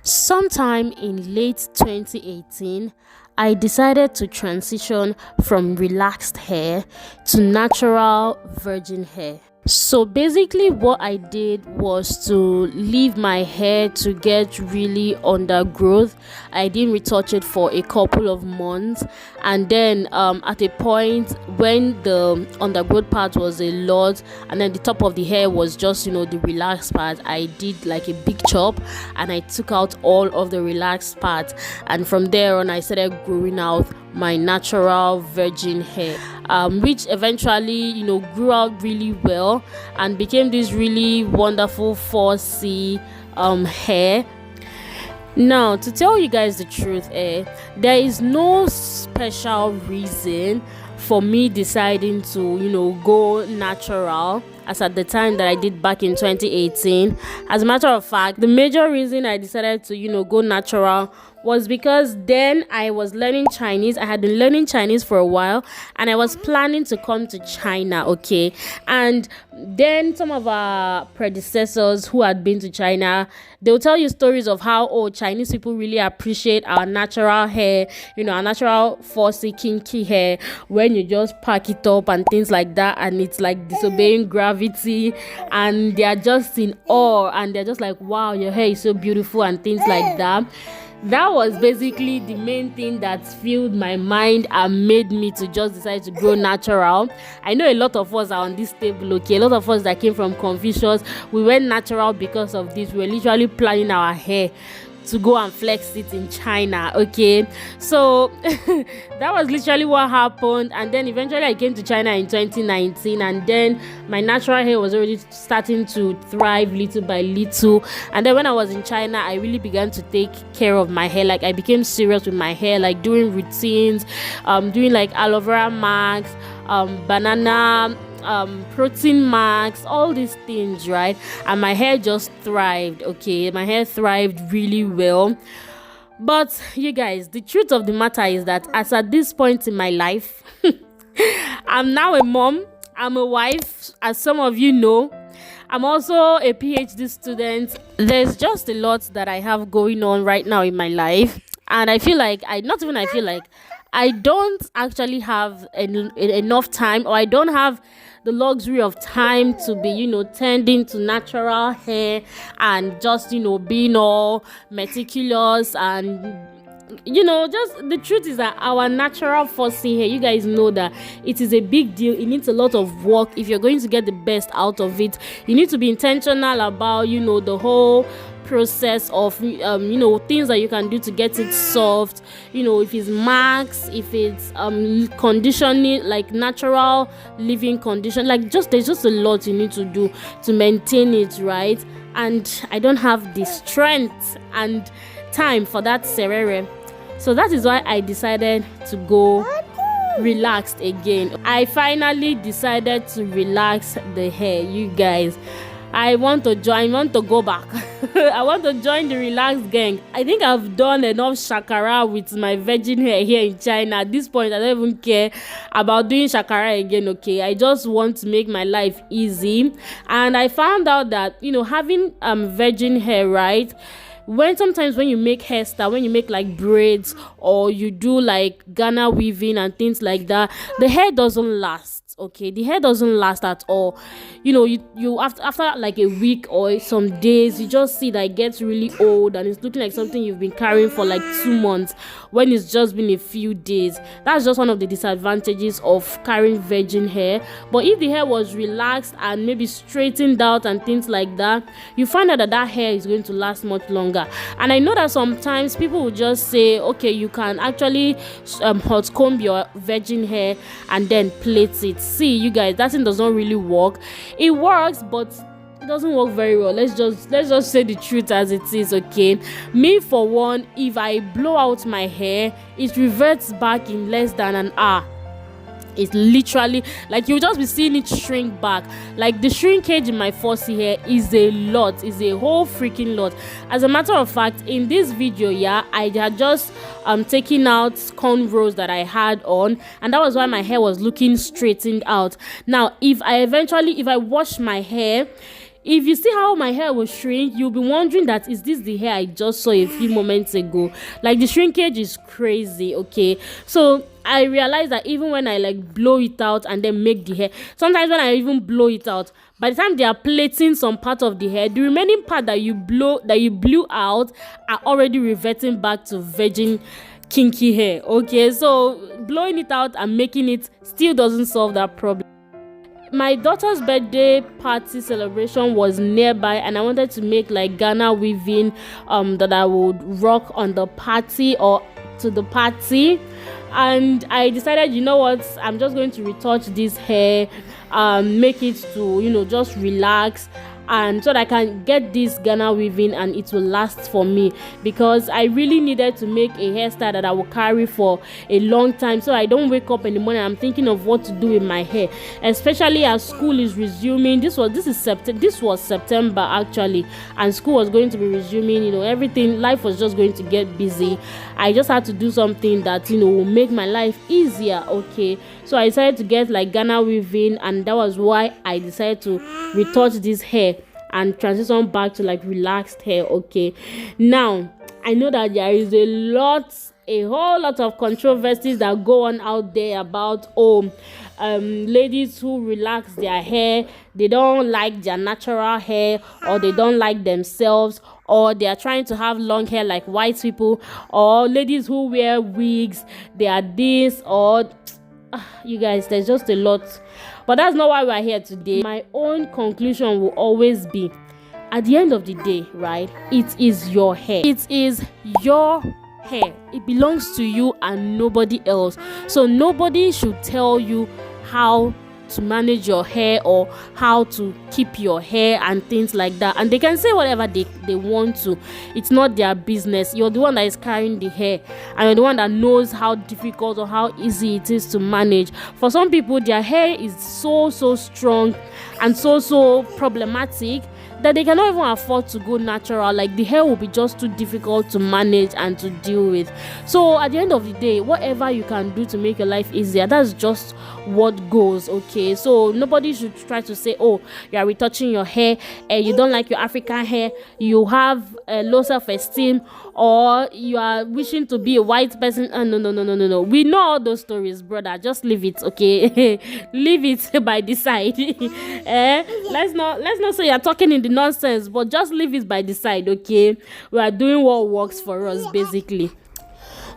Sometime in late 2018, I decided to transition from relaxed hair to natural virgin hair. So basically what I did was to leave my hair to get really undergrowth. I didn't retouch it for a couple of months, and then at a point when the undergrowth part was a lot and then the top of the hair was just the relaxed part, I did like a big chop and I took out all of the relaxed part, and from there on I started growing out my natural virgin hair, which eventually grew out really well and became this really wonderful 4C hair. Now, to tell you guys the truth, there is no special reason for me deciding to go natural as at the time that I did back in 2018. As a matter of fact, the major reason I decided to go natural was because then I was learning Chinese. I had been learning Chinese for a while and I was planning to come to China, okay? And then some of our predecessors who had been to China, they'll tell you stories of how Chinese people really appreciate our natural hair, our natural 4C kinky hair, when you just pack it up and things like that, and it's like disobeying gravity, and they're just in awe and they're just like, wow, your hair is so beautiful and things like that. That was basically the main thing that filled my mind and made me to just decide to grow natural. I know a lot of us are on this table, okay? A lot of us that came from Confucius, we went natural because of this. We were literally planning our hair to go and flex it in China, okay? So that was literally what happened. And then eventually I came to China in 2019, and then my natural hair was already starting to thrive little by little. And then when I was in China, I really began to take care of my hair. Like, I became serious with my hair, like doing routines, doing like aloe vera masks, banana protein masks, all these things, right? And my hair just thrived, okay? My hair thrived really well. But you guys, the truth of the matter is that as at this point in my life, I'm now a mom, I'm a wife, as some of you know. I'm also a PhD student. There's just a lot that I have going on right now in my life, and I feel like I don't actually have enough time, or I don't have the luxury of time to be tending to natural hair and just being all meticulous. And just the truth is that our natural 4C hair, you guys know that it is a big deal. It needs a lot of work. If you're going to get the best out of it, you need to be intentional about the whole process of things that you can do to get it soft. If it's masks, if it's conditioning, like natural living condition, like there's just a lot you need to do to maintain it, right? And I don't have the strength and time for that serere. So that is why I decided to go relaxed again. I finally decided to relax the hair, you guys. I want to go back. I want to join the relaxed gang. I think I've done enough shakara with my virgin hair here in China. At this point, I don't even care about doing shakara again, okay? I just want to make my life easy. And I found out that, having virgin hair, right? Sometimes when you make hairstyle, when you make like braids, or you do like Ghana weaving and things like that, the hair doesn't last. Okay, the hair doesn't last at all. You after like a week or some days, you just see that it gets really old and it's looking like something you've been carrying for like 2 months when it's just been a few days. That's just one of the disadvantages of carrying virgin hair. But if the hair was relaxed and maybe straightened out and things like that, you find out that hair is going to last much longer. And I know that sometimes people will just say, okay, you can actually hot comb your virgin hair and then plait it. See, you guys, that thing does not really work. It works, but it doesn't work very well. Let's just say the truth as it is, okay? Me, for one, if I blow out my hair, it reverts back in less than an hour. It's literally like you'll just be seeing it shrink back. Like the shrinkage in my 4C hair is a lot, is a whole freaking lot. As a matter of fact, in this video, I had just taken out cornrows that I had on, and that was why my hair was looking straightened out. Now if I wash my hair, if you see how my hair will shrink, you'll be wondering that is this the hair I just saw a few moments ago. Like, the shrinkage is crazy. Okay, so I realized that even when I like blow it out and then make the hair, sometimes when I even blow it out, by the time they are plating some part of the hair, the remaining part that you blew out are already reverting back to virgin kinky hair. Okay, so blowing it out and making it still doesn't solve that problem. My daughter's birthday party celebration was nearby, and I wanted to make like Ghana weaving that I would rock on the party or to the party. And I decided, you know what, I'm just going to retouch this hair, make it to just relax, and so that I can get this Ghana weaving and it will last for me, because I really needed to make a hairstyle that I will carry for a long time, so I don't wake up in the morning I'm thinking of what to do with my hair, especially as school is resuming. This was September actually, and school was going to be resuming. Everything, life was just going to get busy. I just had to do something that will make my life easier. Okay, so I decided to get like Ghana weaving, and that was why I decided to retouch this hair and transition back to like relaxed hair. Okay, now I know that there is a whole lot of controversies that go on out there about ladies who relax their hair, they don't like their natural hair, or they don't like themselves, or they are trying to have long hair like white people, or ladies who wear wigs, they are this, or you guys, there's just a lot. But that's not why we're here today. My own conclusion will always be, at the end of the day, right, it is your hair. It is your hair. It belongs to you and nobody else. So nobody should tell you how to manage your hair or how to keep your hair and things like that. And they can say whatever they want to. It's not their business. You're the one that is carrying the hair, and you're the one that knows how difficult or how easy it is to manage. For some people, their hair is so strong and so problematic that they cannot even afford to go natural. Like, the hair will be just too difficult to manage and to deal with. So at the end of the day, whatever you can do to make your life easier, that's just what goes. Okay, so nobody should try to say, oh, you are retouching your hair and you don't like your African hair, you have low self-esteem, or you are wishing to be a white person. No, we know all those stories, brother. Just leave it. Okay, leave it by the side. Let's not say you're talking in the nonsense, but just leave it by the side. Okay, we are doing what works for us, basically.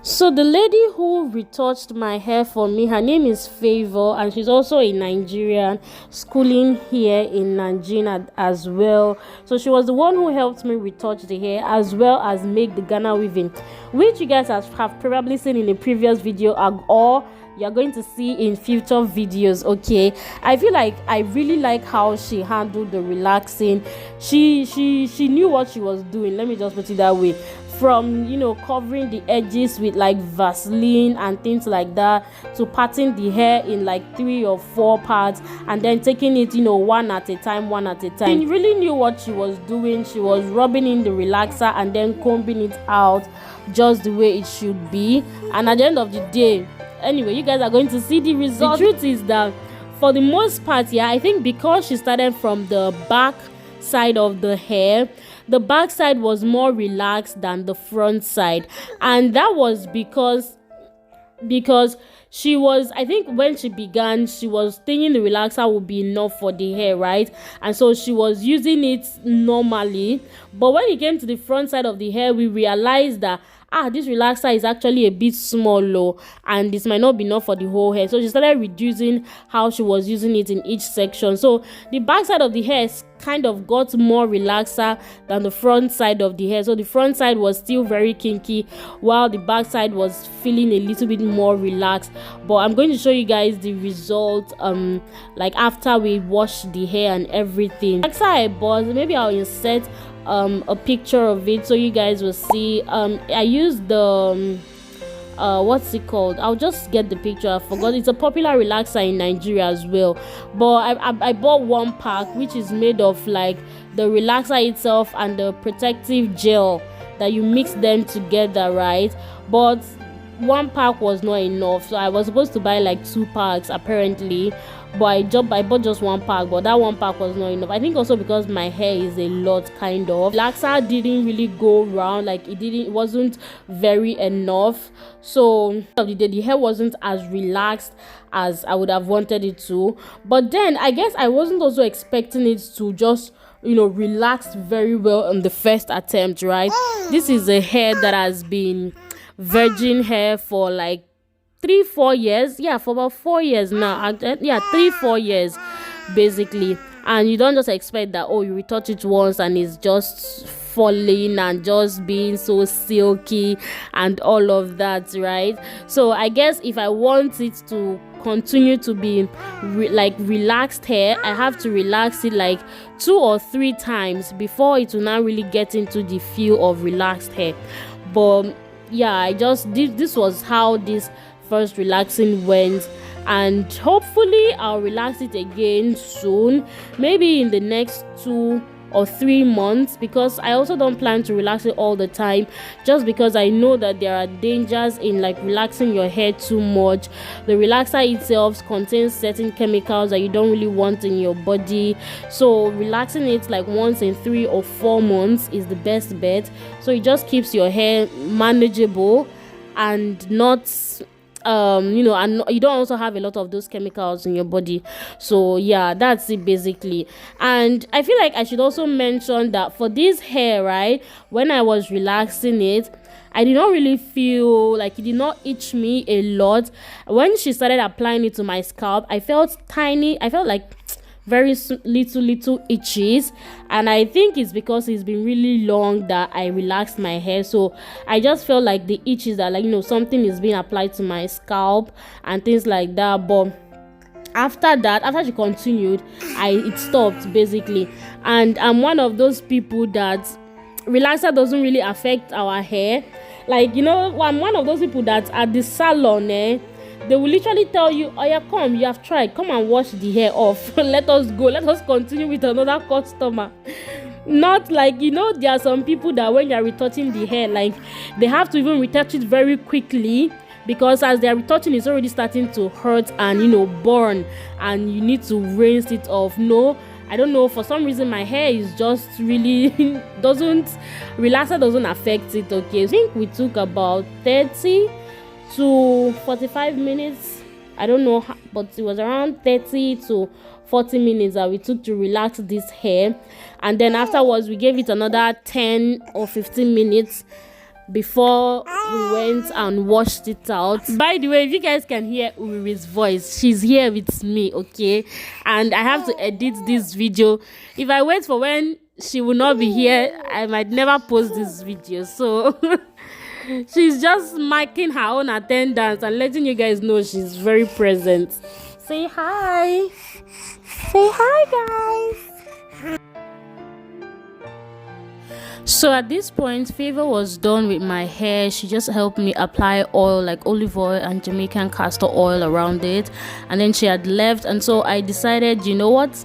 So the lady who retouched my hair for me, her name is Favor, and she's also a Nigerian, schooling here in Nigeria as well. So she was the one who helped me retouch the hair as well as make the Ghana weaving, which you guys have probably seen in a previous video, or you're going to see in future videos. Okay, I feel like I really like how she handled the relaxing. She knew what she was doing, let me just put it that way. From covering the edges with like Vaseline and things like that, to parting the hair in like 3 or 4 parts, and then taking it one at a time. She really knew what she was doing. She was rubbing in the relaxer and then combing it out just the way it should be. And at the end of the day, anyway, you guys are going to see the result. The truth is that for the most part, I think because she started from the back side of the hair, the back side was more relaxed than the front side, and that was because she was, I think when she began, she was thinking the relaxer would be enough for the hair, right? And so she was using it normally. But when it came to the front side of the hair, we realized that this relaxer is actually a bit small, low, and this might not be enough for the whole hair. So she started reducing how she was using it in each section. So the back side of the hair kind of got more relaxer than the front side of the hair. So the front side was still very kinky, while the back side was feeling a little bit more relaxed. But I'm going to show you guys the result like after we wash the hair and everything. Relaxer I bought, maybe I'll insert a picture of it so you guys will see. I used the what's it called, I'll just get the picture, I forgot. It's a popular relaxer in Nigeria as well, but I bought 1 pack, which is made of like the relaxer itself and the protective gel that you mix them together, right? But 1 pack was not enough, so I was supposed to buy like 2 packs apparently. but I bought just one pack, but that one pack was not enough. I think also because my hair is a lot, kind of. Relaxer didn't really go round, like it wasn't very enough. So of the day, the hair wasn't as relaxed as I would have wanted it to. But then I guess I wasn't also expecting it to just, you know, relax very well on the first attempt, right? This is a hair that has been virgin hair for like 3-4 years, yeah, for about 4 years now. Yeah, 3-4 years basically. And you don't just expect that, oh, you retouch it once and it's just falling and just being so silky and all of that, right? So I guess if I want it to continue to be like relaxed hair, I have to relax it like 2 or 3 times before it will now really get into the feel of relaxed hair. But yeah, I just this was how this first relaxing went, and hopefully I'll relax it again soon, maybe in the next 2 or 3 months, because I also don't plan to relax it all the time, just because I know that there are dangers in like relaxing your hair too much. The relaxer itself contains certain chemicals that you don't really want in your body, so relaxing it like once in 3 or 4 months is the best bet, so it just keeps your hair manageable and not and you don't also have a lot of those chemicals in your body. So yeah, that's it basically. And I feel like I should also mention that for this hair, right, when I was relaxing it, I did not really feel like it did not itch me a lot. When she started applying it to my scalp, I felt like very little itches, and I think it's because it's been really long that I relaxed my hair, so I just felt like the itches that, like, something is being applied to my scalp and things like that. But after she continued, it stopped basically. And I'm one of those people that relaxer doesn't really affect our hair. Like, I'm one of those people that at the salon, they will literally tell you, oh yeah, come, you have tried, come and wash the hair off. Let us go, let us continue with another customer. Not like, there are some people that when you are retouching the hair, like, they have to even retouch it very quickly, because as they are retouching, it's already starting to hurt and burn, and you need to rinse it off. No, I don't know, for some reason my hair is just really relaxer doesn't affect it. Okay, I think we took about 30 to 45 minutes, I don't know, but it was around 30 to 40 minutes that we took to relax this hair. And then afterwards we gave it another 10 or 15 minutes before we went and washed it out. By the way, if you guys can hear Uri's voice, she's here with me, okay? And I have to edit this video. If I wait for when she will not be here, I might never post this video. So she's just marking her own attendance and letting you guys know she's very present. Say hi. Say hi, guys. So at this point, Favor was done with my hair. She just helped me apply oil, like olive oil and Jamaican castor oil around it, and then she had left. And so I decided, you know what,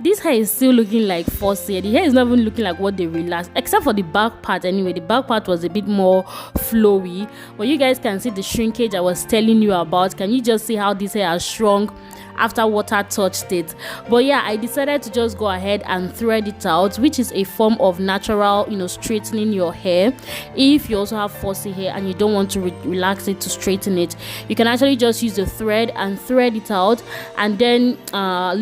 this hair is still looking like fussy. The hair is not even looking like what they relaxed, except for the back part. Anyway, the back part was a bit more flowy, but you guys can see the shrinkage I was telling you about. Can you just see how this hair has shrunk after water touched it? But yeah, I decided to just go ahead and thread it out, which is a form of natural, straightening your hair. If you also have fussy hair and you don't want to relax it to straighten it, you can actually just use the thread and thread it out, and then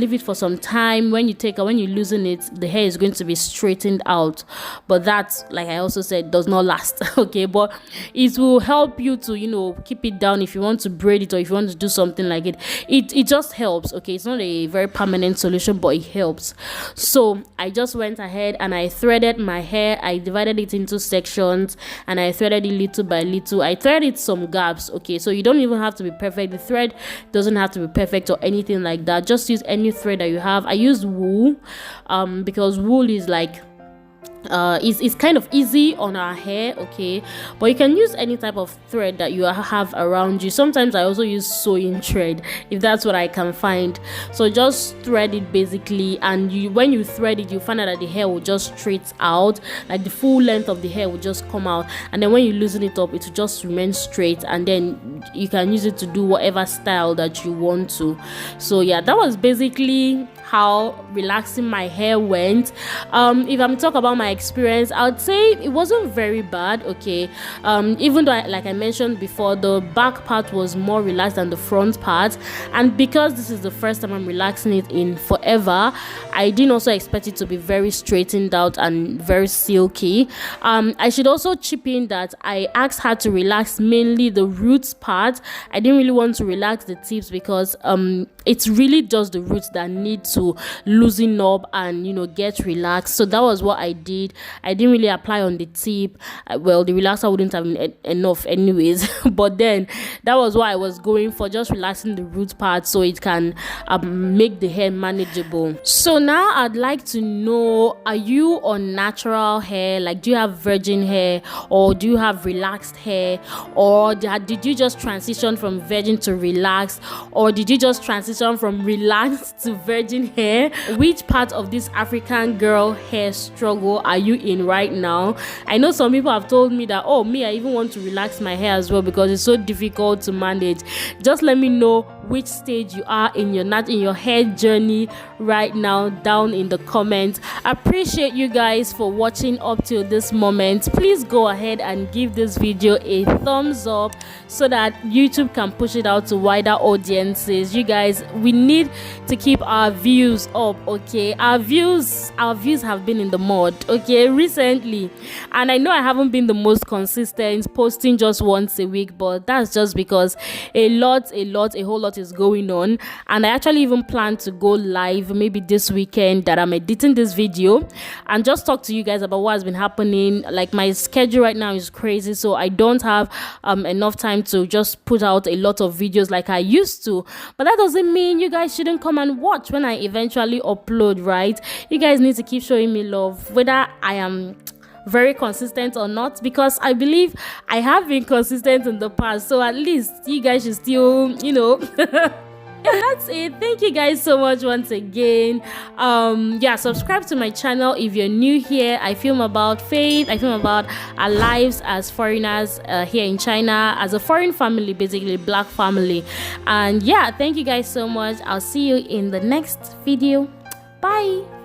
leave it for some time. When you loosen it, the hair is going to be straightened out. But that, like I also said, does not last. Okay, but it will help you to keep it down if you want to braid it or if you want to do something like it. It just helps. Okay, it's not a very permanent solution, but it helps. So I just went ahead and I threaded my hair. I divided it into sections and I threaded it little by little. I threaded some gaps. Okay, so you don't even have to be perfect. The thread doesn't have to be perfect or anything like that. Just use any thread that you have. I used wool because wool is like It's kind of easy on our hair, okay, but you can use any type of thread that you have around you. Sometimes I also use sewing thread if that's what I can find. So just thread it basically, and when you thread it, you find out that the hair will just straight out, like the full length of the hair will just come out, and then when you loosen it up, it will just remain straight, and then you can use it to do whatever style that you want to. So yeah, that was basically how relaxing my hair went. If I'm talking about my experience, I would say it wasn't very bad, okay. Even though like I mentioned before, the back part was more relaxed than the front part, and because this is the first time I'm relaxing it in forever, I didn't also expect it to be very straightened out and very silky. I should also chip in that I asked her to relax mainly the roots part. I didn't really want to relax the tips because it's really just the roots that need to loosen up and get relaxed. So that was what I did. I didn't really apply on the tip. Well, the relaxer wouldn't have been enough anyways but then that was what I was going for, just relaxing the root part so it can make the hair manageable. So now I'd like to know, are you on natural hair? Like, do you have virgin hair, or do you have relaxed hair, or did you just transition from virgin to relaxed, or did you just transition from relaxed to virgin hair? Which part of this African girl hair struggle are you in right now? I know some people have told me that, oh, me, I even want to relax my hair as well because it's so difficult to manage. Just let me know which stage you are in your hair journey right now down in the comments. I appreciate you guys for watching up till this moment. Please go ahead and give this video a thumbs up so that YouTube can push it out to wider audiences. You guys, we need to keep our views up, okay? Our views have been in the mud, okay, recently, and I know I haven't been the most consistent, posting just once a week, but that's just because a whole lot is going on, and I actually even plan to go live maybe this weekend that I'm editing this video and just talk to you guys about what has been happening. Like, my schedule right now is crazy, so I don't have enough time to just put out a lot of videos like I used to, but that doesn't mean you guys shouldn't come and watch when I eventually upload, right? You guys need to keep showing me love, whether I am very consistent or not, because I believe I have been consistent in the past, so at least you guys should still and that's it. Thank you guys so much once again. Subscribe to my channel if you're new here. I film about faith, I film about our lives as foreigners here in China, as a foreign family, basically black family. And yeah, thank you guys so much. I'll see you in the next video. Bye.